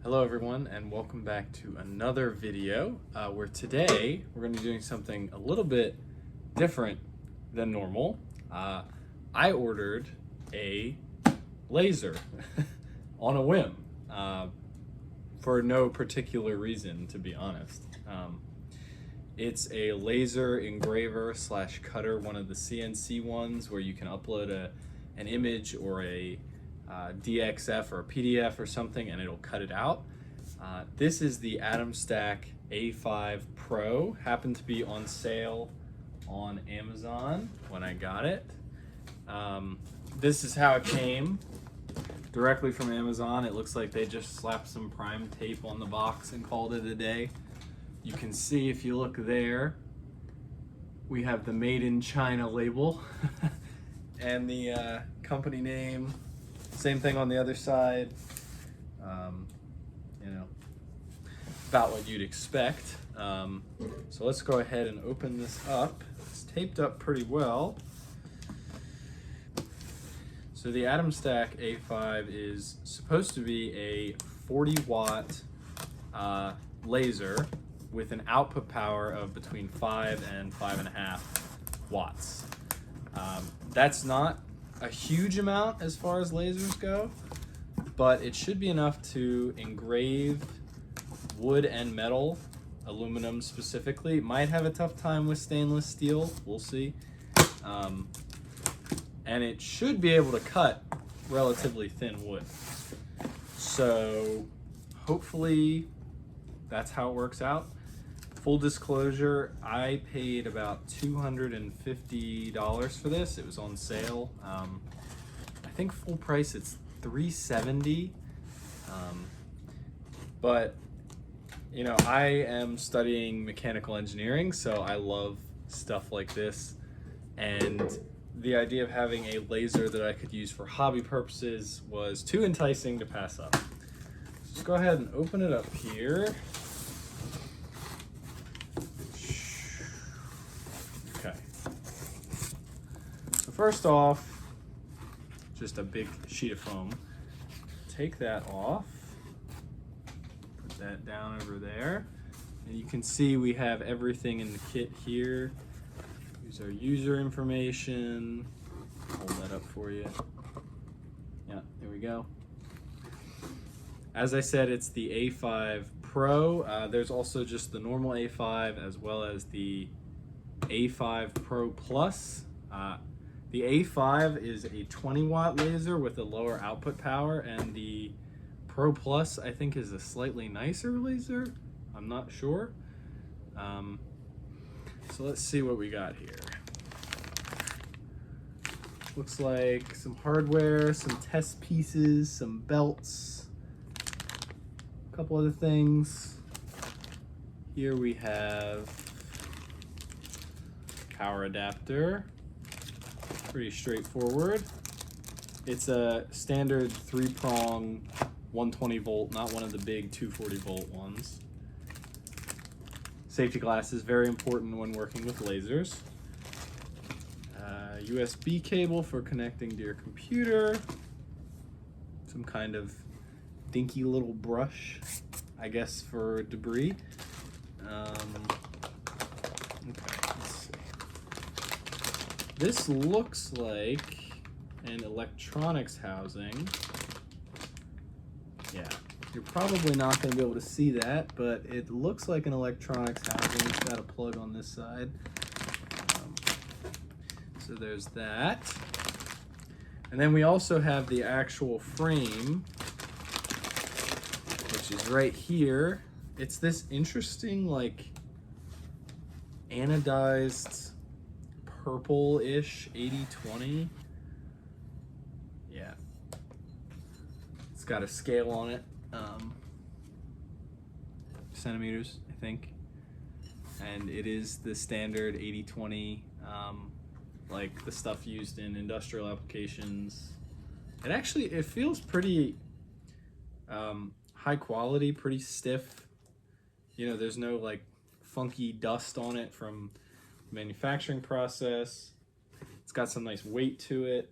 Hello everyone, and welcome back to another video where today we're going to be doing something a little bit different than normal. I ordered a laser on a whim for no particular reason, to be honest. It's a laser engraver / cutter, one of the CNC ones where you can upload an image or a DXF or a PDF or something and it'll cut it out. This is the Atomstack A5 Pro. Happened to be on sale on Amazon when I got it. This is how it came, directly from Amazon. It looks like they just slapped some prime tape on the box and called it a day. You can see if you look there, we have the Made in China label and the company name. Same thing on the other side. You know, about what you'd expect. So let's go ahead and open this up. It's taped up pretty well. So the Atomstack A5 is supposed to be a 40-watt laser with an output power of between 5 and 5.5 watts. That's not a huge amount as far as lasers go, but it should be enough to engrave wood and metal, aluminum specifically. It might have a tough time with stainless steel, we'll see. And it should be able to cut relatively thin wood. So hopefully that's how it works out. Full disclosure, I paid about $250 for this. It was on sale. I think full price it's $370. But you know, I am studying mechanical engineering, so I love stuff like this. And the idea of having a laser that I could use for hobby purposes was too enticing to pass up. So let's go ahead and open it up here. Okay. So first off, just a big sheet of foam. Take that off. Put that down over there. And you can see we have everything in the kit here. Here's our user information. Hold that up for you. Yeah, there we go. As I said, it's the A5 Pro. There's also just the normal A5 as well as the A5 Pro Plus. The A5 is a 20-watt laser with a lower output power, and the Pro Plus I think is a slightly nicer laser. I'm not sure. So let's see what we got here. Looks like some hardware, some test pieces, some belts, a couple other things. Here we have power adapter, pretty straightforward. It's a standard 3-prong 120 volt, not one of the big 240 volt ones. Safety glasses, very important when working with lasers. USB cable for connecting to your computer. Some kind of dinky little brush, I guess, for debris. Okay, let's see. This looks like an electronics housing. Yeah, you're probably not going to be able to see that, but it looks like an electronics housing. It's got a plug on this side. So there's that. And then we also have the actual frame, which is right here. It's this interesting, like, anodized purple-ish 80/20. Yeah. It's got a scale on it. Centimeters, I think. And it is the standard 80/20, like the stuff used in industrial applications. It feels pretty high quality, pretty stiff. You know, there's no like funky dust on it from the manufacturing process. It's got some nice weight to it.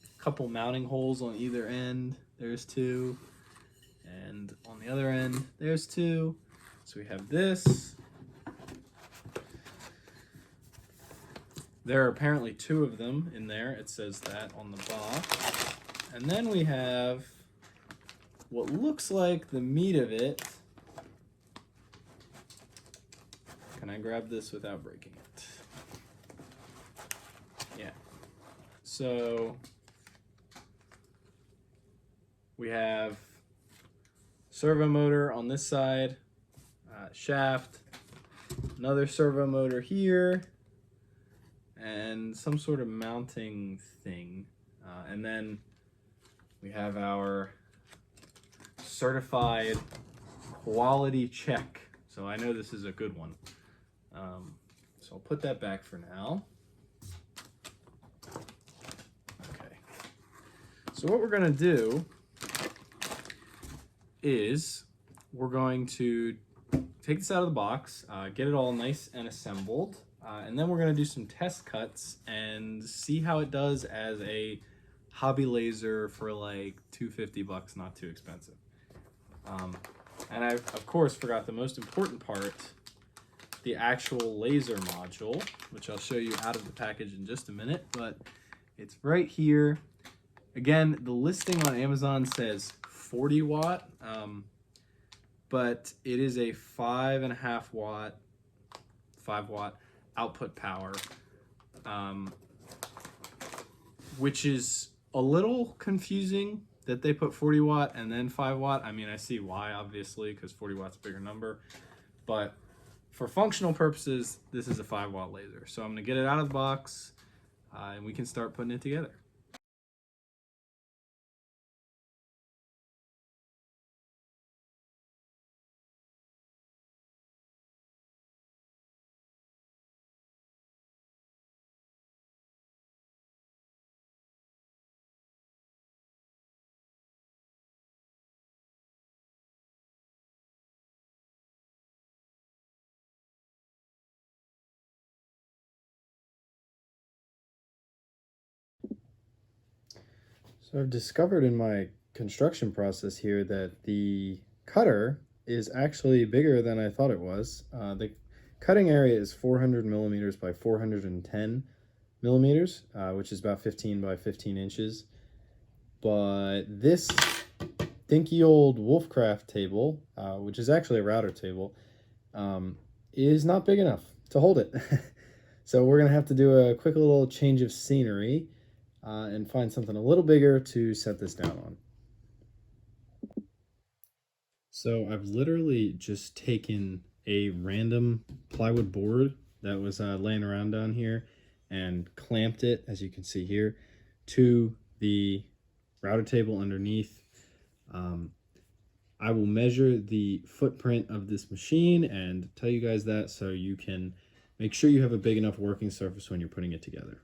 A couple mounting holes on either end. There's two. And and on the other end, there's 2. So we have this. There are apparently 2 of them in there. It says that on the box. And then we have what looks like the meat of it. Can I grab this without breaking it? Yeah. So we have servo motor on this side, shaft, another servo motor here, and some sort of mounting thing. And then we have our certified quality check. So I know this is a good one. So I'll put that back for now. Okay. So what we're gonna do is we're going to take this out of the box, get it all nice and assembled, and then we're going to do some test cuts and see how it does as a hobby laser for like $250, not too expensive. And I, of course, forgot the most important part, the actual laser module, which I'll show you out of the package in just a minute, but it's right here. Again, the listing on Amazon says 40 watt, but it is a 5.5 watt, 5 watt output power, which is a little confusing that they put 40 watt and then 5 watt. I mean, I see why, obviously, because 40 watt's a bigger number, but for functional purposes, this is a 5 watt laser. So I'm gonna get it out of the box and we can start putting it together. So I've discovered in my construction process here that the cutter is actually bigger than I thought it was. The cutting area is 400 millimeters by 410 millimeters, which is about 15 by 15 inches. But this dinky old Wolfcraft table, which is actually a router table, is not big enough to hold it. So we're gonna have to do a quick little change of scenery and find something a little bigger to set this down on. So I've literally just taken a random plywood board that was laying around down here and clamped it, as you can see here, to the router table underneath. I will measure the footprint of this machine and tell you guys that so you can make sure you have a big enough working surface when you're putting it together.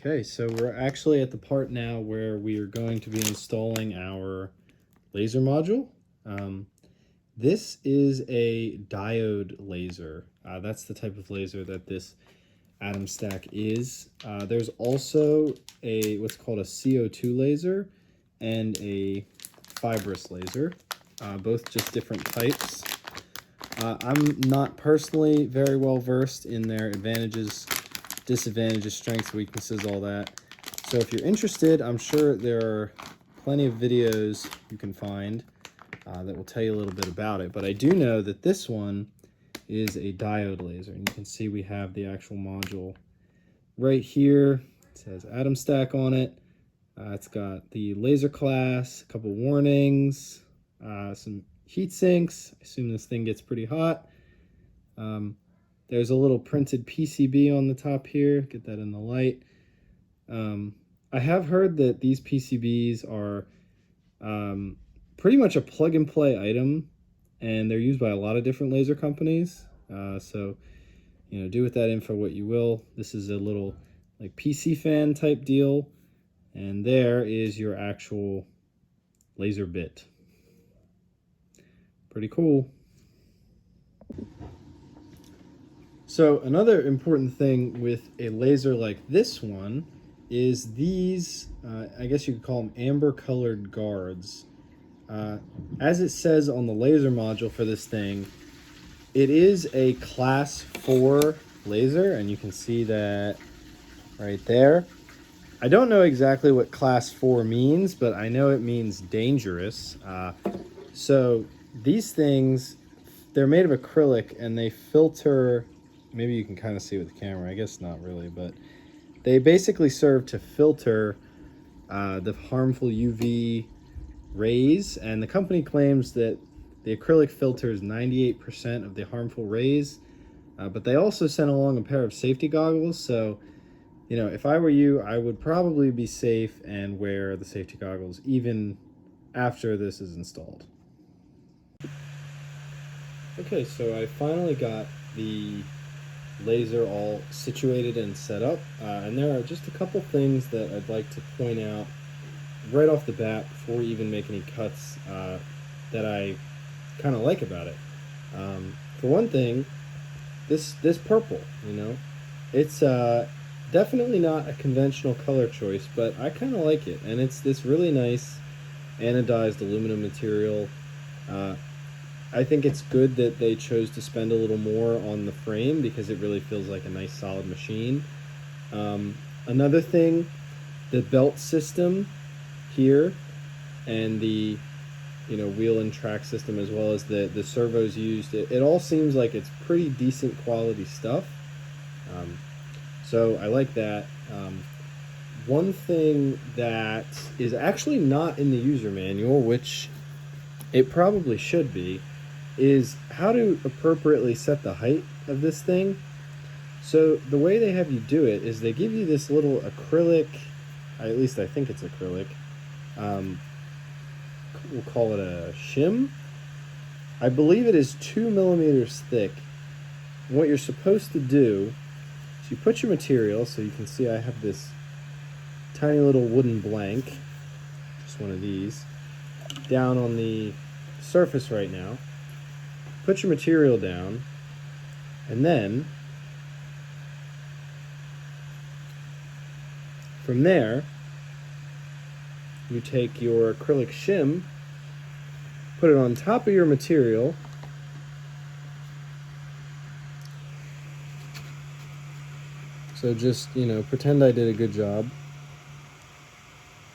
Okay, so we're actually at the part now where we are going to be installing our laser module. This is a diode laser. That's the type of laser that this Atomstack is. There's also what's called a CO2 laser and a fibrous laser, both just different types. I'm not personally very well versed in their advantages, disadvantages, strengths, weaknesses, all that. So if you're interested, I'm sure there are plenty of videos you can find that will tell you a little bit about it. But I do know that this one is a diode laser, and you can see we have the actual module right here. It says Atomstack on it. It's got the laser class, a couple warnings, some heat sinks. I assume this thing gets pretty hot. There's a little printed PCB on the top here. Get that in the light. I have heard that these PCBs are pretty much a plug-and-play item, and they're used by a lot of different laser companies. So, you know, do with that info what you will. This is a little like PC fan type deal, and there is your actual laser bit. Pretty cool. So another important thing with a laser like this one is these, I guess you could call them amber colored guards. As it says on the laser module for this thing, it is a class 4 laser, and you can see that right there. I don't know exactly what class 4 means, but I know it means dangerous. So these things, they're made of acrylic, and they filter, maybe you can kind of see with the camera, I guess not really, but they basically serve to filter the harmful UV rays, and the company claims that the acrylic filters 98% of the harmful rays, but they also sent along a pair of safety goggles. So, you know, if I were you, I would probably be safe and wear the safety goggles even after this is installed. Okay, so I finally got the laser all situated and set up, and there are just a couple things that I'd like to point out right off the bat before we even make any cuts that I kind of like about it. For one thing, this purple, you know, it's definitely not a conventional color choice, but I kind of like it, and it's this really nice anodized aluminum material. I think it's good that they chose to spend a little more on the frame because it really feels like a nice solid machine. Another thing, the belt system here and the, you know, wheel and track system, as well as the servos used, it all seems like it's pretty decent quality stuff. So I like that. One thing that is actually not in the user manual, which it probably should be, is how to appropriately set the height of this thing. So the way they have you do it is they give you this little acrylic, at least I think it's acrylic, we'll call it a shim. I believe it is 2 millimeters thick. And what you're supposed to do is you put your material, so you can see I have this tiny little wooden blank, just one of these, down on the surface right now. Put your material down, and then from there you take your acrylic shim, put it on top of your material, so just, you know, pretend I did a good job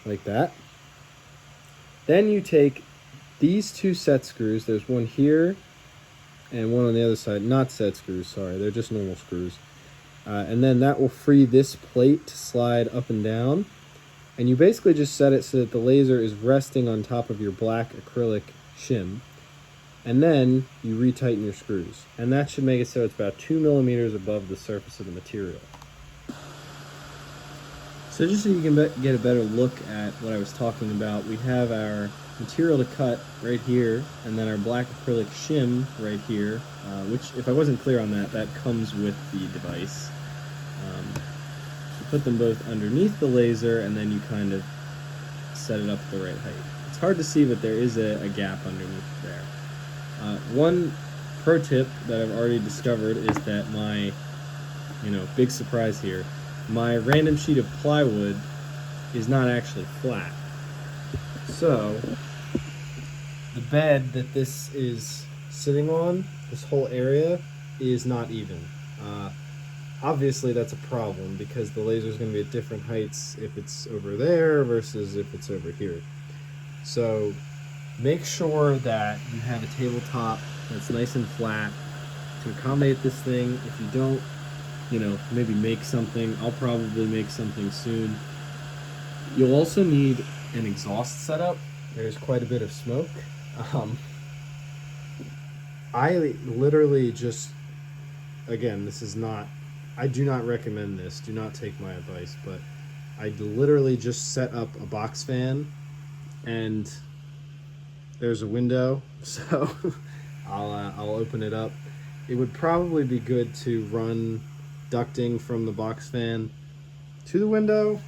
like that. Then you take these 2 set screws, there's one here and one on the other side, not set screws, sorry, they're just normal screws. And then that will free this plate to slide up and down. And you basically just set it so that the laser is resting on top of your black acrylic shim. And then you retighten your screws. And that should make it so it's about 2 millimeters above the surface of the material. So just so you can get a better look at what I was talking about, we have our material to cut right here, and then our black acrylic shim right here, which, if I wasn't clear on that, that comes with the device. You put them both underneath the laser, and then you kind of set it up the right height. It's hard to see, but there is a gap underneath there. One pro tip that I've already discovered is that my, you know, big surprise here, my random sheet of plywood is not actually flat. So the bed that this is sitting on, this whole area, is not even. Obviously that's a problem because the laser is going to be at different heights if it's over there versus if it's over here. So make sure that you have a tabletop that's nice and flat to accommodate this thing. If you don't, you know, maybe make something. I'll probably make something soon. You'll also need an exhaust setup. There's quite a bit of smoke. I literally just again, this is not, I do not recommend this. Do not take my advice, but I literally just set up a box fan and there's a window, so I'll open it up. It would probably be good to run ducting from the box fan to the window.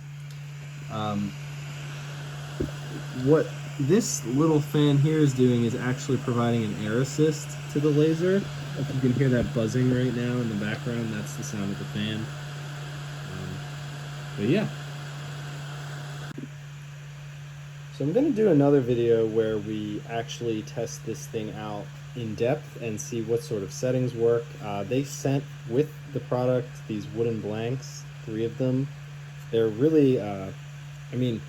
What this little fan here is doing is actually providing an air assist to the laser. If you can hear that buzzing right now in the background, that's the sound of the fan. But yeah. So I'm going to do another video where we actually test this thing out in depth and see what sort of settings work. They sent with the product these wooden blanks, 3 of them. They're really, I mean,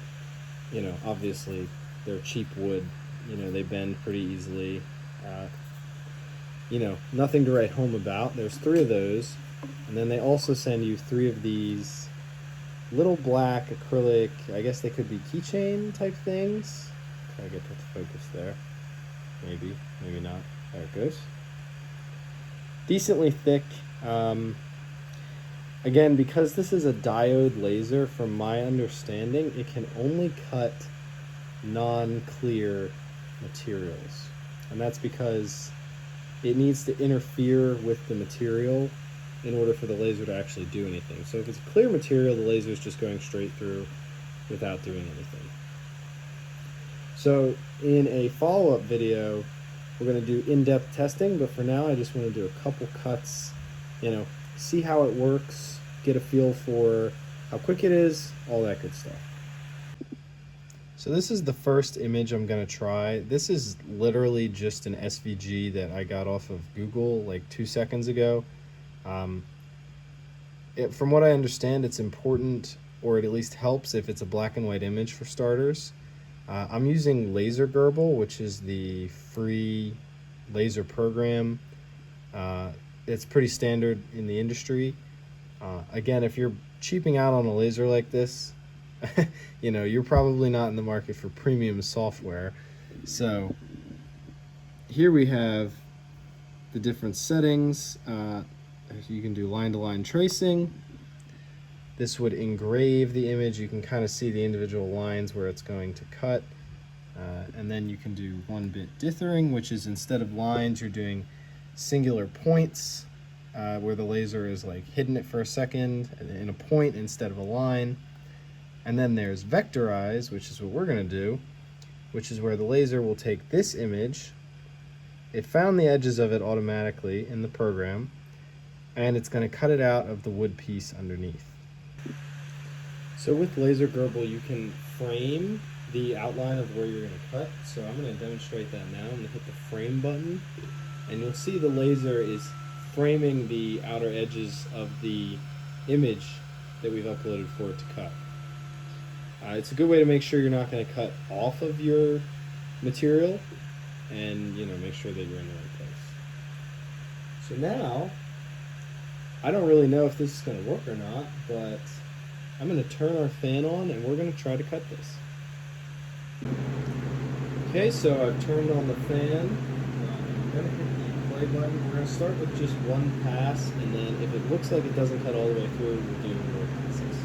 you know, obviously they're cheap wood. You know, they bend pretty easily. You know, nothing to write home about. There's 3 of those. And then they also send you 3 of these little black acrylic, I guess they could be keychain type things. Try to get that to focus there. Maybe, maybe not. There it goes. Decently thick. Again, because this is a diode laser, from my understanding, it can only cut non-clear materials. And that's because it needs to interfere with the material in order for the laser to actually do anything. So if it's a clear material, the laser is just going straight through without doing anything. So in a follow-up video, we're going to do in-depth testing, but for now I just want to do a couple cuts, you know, see how it works, get a feel for how quick it is, all that good stuff. So this is the first image I'm going to try. This is literally just an SVG that I got off of Google like 2 seconds ago. From what I understand, it's important, or it at least helps if it's a black and white image for starters. I'm using Laser Gerbil, which is the free laser program. It's pretty standard in the industry. Again, if you're cheaping out on a laser like this, you know, you're probably not in the market for premium software. So here we have the different settings. You can do line-to-line tracing. This would engrave the image. You can kind of see the individual lines where it's going to cut. And then you can do 1-bit dithering, which is instead of lines, you're doing singular points, where the laser is like hidden it for a second in a point instead of a line. And then there's vectorize, which is what we're going to do, which is where the laser will take this image. It found the edges of it automatically in the program, and it's going to cut it out of the wood piece underneath. So with Laser Gerbil, you can frame the outline of where you're going to cut. So I'm going to demonstrate that now. I'm going to hit the frame button, and you'll see the laser is framing the outer edges of the image that we've uploaded for it to cut. It's a good way to make sure you're not going to cut off of your material, and, you know, make sure that you're in the right place. So now, I don't really know if this is going to work or not, but I'm going to turn our fan on and we're going to try to cut this. Okay, so I've turned on the fan. I'm going to hit the play button. We're going to start with just 1 pass, and then if it looks like it doesn't cut all the way through, we'll do more passes.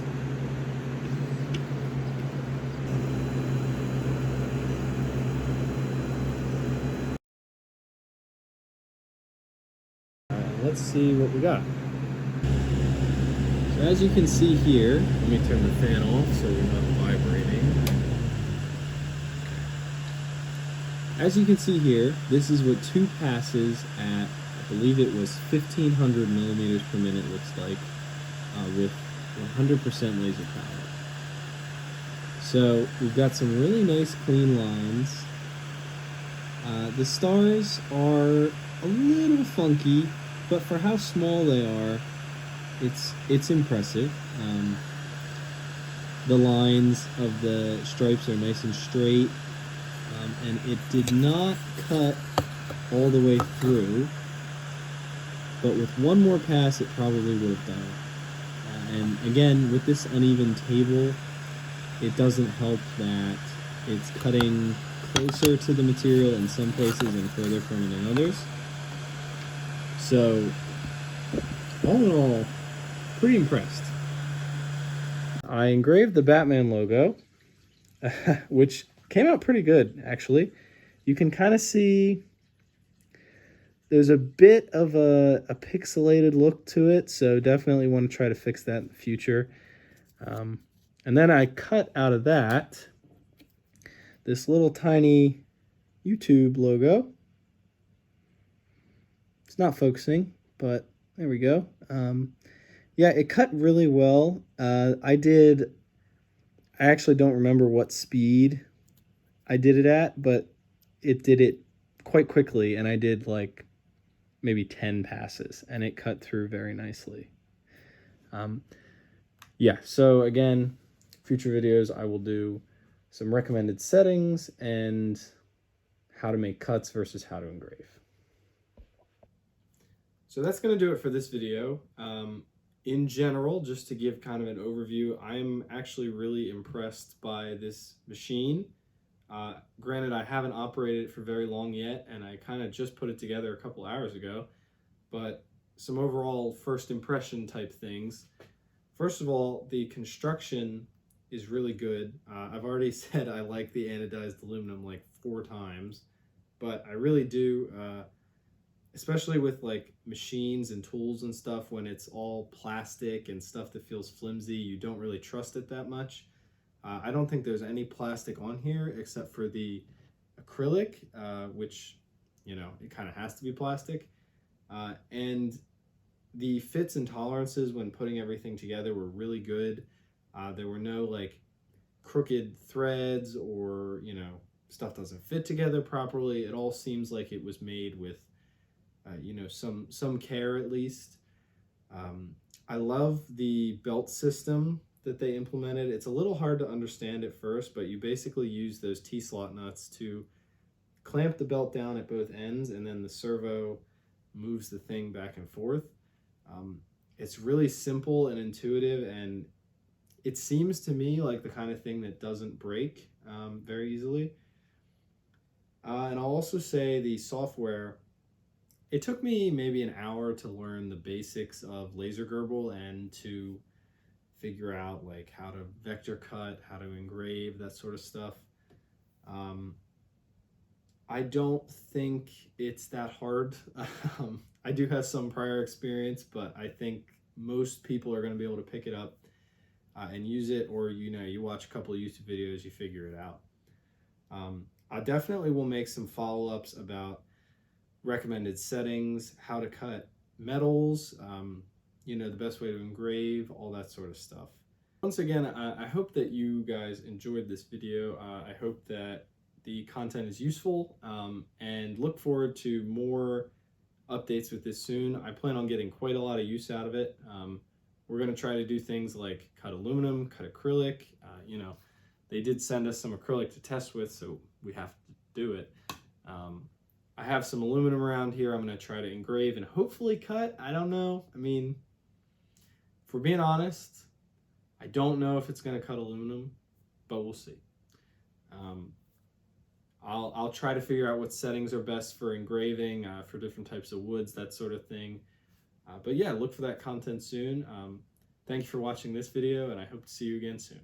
Let's see what we got. So as you can see here, let me turn the fan off so we're not vibrating. As you can see here, this is what 2 passes at, I believe it was 1500 millimeters per minute looks like, with 100% laser power. So we've got some really nice clean lines. The stars are a little funky, but for how small they are, it's impressive. The lines of the stripes are nice and straight, and it did not cut all the way through, but with 1 more pass it probably would have done it. And again, with this uneven table, it doesn't help that it's cutting closer to the material in some places and further from it in others. So all in all, pretty impressed. I engraved the Batman logo, which came out pretty good, actually. You can kind of see there's a bit of a pixelated look to it, so definitely want to try to fix that in the future. And then I cut out of that this little tiny YouTube logo. It's not focusing, but there we go. Yeah, it cut really well. I actually don't remember what speed I did it at, but it did it quite quickly, and I did like maybe 10 passes, and it cut through very nicely. Yeah, so again, future videos I will do some recommended settings and how to make cuts versus how to engrave. So that's going to do it for this video. In general, just to give kind of an overview, I'm actually really impressed by this machine. Granted, I haven't operated it for very long yet, and I kind of just put it together a couple hours ago, but some overall first impression type things. First of all, the construction is really good. I've already said I like the anodized aluminum like 4 times, but I really do, especially with like machines and tools and stuff, when it's all plastic and stuff that feels flimsy, you don't really trust it that much. I don't think there's any plastic on here except for the acrylic, which, you know, it kind of has to be plastic. And the fits and tolerances when putting everything together were really good. There were no like crooked threads or, you know, stuff doesn't fit together properly. It all seems like it was made with, you know, some care at least. I love the belt system that they implemented. It's a little hard to understand at first, but you basically use those T-slot nuts to clamp the belt down at both ends, and then the servo moves the thing back and forth. It's really simple and intuitive, and it seems to me like the kind of thing that doesn't break very easily. And I'll also say the software, it took me maybe an hour to learn the basics of laser Gerbil and to figure out like how to vector cut, how to engrave, that sort of stuff. I don't think it's that hard. I do have some prior experience, but I think most people are going to be able to pick it up and use it, or, you know, you watch a couple of YouTube videos, you figure it out. I definitely will make some follow-ups about recommended settings, how to cut metals, you know, the best way to engrave, all that sort of stuff. Once again, I hope that you guys enjoyed this video. I hope that the content is useful, and look forward to more updates with this soon. I plan on getting quite a lot of use out of it. We're going to try to do things like cut aluminum, cut acrylic. You know, they did send us some acrylic to test with, so we have to do it. I have some aluminum around here I'm going to try to engrave and hopefully cut. I don't know. I mean, if we're being honest, I don't know if it's going to cut aluminum, but we'll see. I'll try to figure out what settings are best for engraving, for different types of woods, that sort of thing. But yeah, look for that content soon. Thanks for watching this video, and I hope to see you again soon.